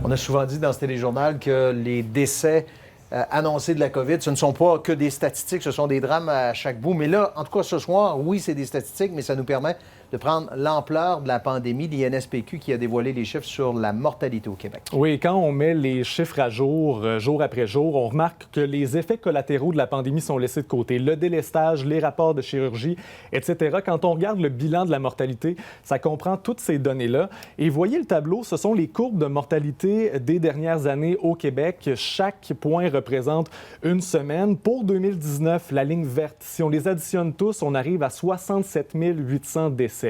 On a souvent dit dans ce téléjournal que les décès annoncés de la COVID, ce ne sont pas que des statistiques, ce sont des drames à chaque bout. Mais là, en tout cas, ce soir, oui, c'est des statistiques, mais ça nous permet de prendre l'ampleur de la pandémie. L'INSPQ qui a dévoilé les chiffres sur la mortalité au Québec. Oui, quand on met les chiffres à jour, jour après jour, on remarque que les effets collatéraux de la pandémie sont laissés de côté. Le délestage, les rapports de chirurgie, etc. Quand on regarde le bilan de la mortalité, ça comprend toutes ces données-là. Et voyez le tableau, ce sont les courbes de mortalité des dernières années au Québec. Chaque point représente une semaine. Pour 2019, la ligne verte, si on les additionne tous, on arrive à 67 800 décès.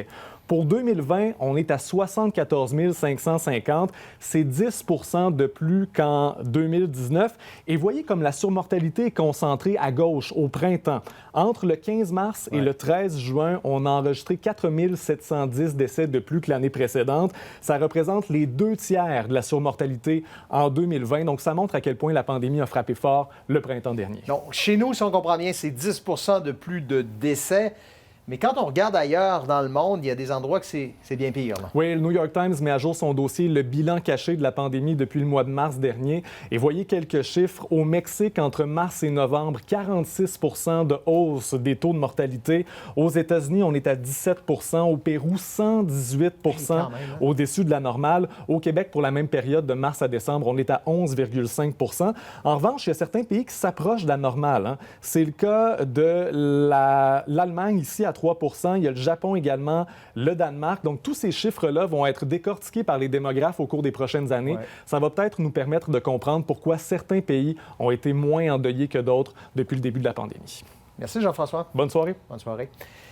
Pour 2020, on est à 74 550. C'est 10 de plus qu'en 2019. Et voyez comme la surmortalité est concentrée à gauche, au printemps. Entre le 15 mars et le 13 juin, on a enregistré 4 710 décès de plus que l'année précédente. Ça représente les 2/3 de la surmortalité en 2020. Donc, ça montre à quel point la pandémie a frappé fort le printemps dernier. Donc, chez nous, si on comprend bien, c'est 10 de plus de décès. Mais quand on regarde ailleurs dans le monde, il y a des endroits que c'est bien pire. Là. Oui, le New York Times met à jour son dossier, le bilan caché de la pandémie depuis le mois de mars dernier. Et voyez quelques chiffres. Au Mexique, entre mars et novembre, 46 de hausse des taux de mortalité. Aux États-Unis, on est à 17 Au Pérou, 118 au-dessus de la normale. Au Québec, pour la même période de mars à décembre, on est à 11,5 En revanche, il y a certains pays qui s'approchent de la normale. C'est le cas de l'Allemagne, ici, à 3 Il y a le Japon également, le Danemark. Donc, tous ces chiffres-là vont être décortiqués par les démographes au cours des prochaines années. Ouais. Ça va peut-être nous permettre de comprendre pourquoi certains pays ont été moins endeuillés que d'autres depuis le début de la pandémie. Merci, Jean-François. Bonne soirée. Bonne soirée.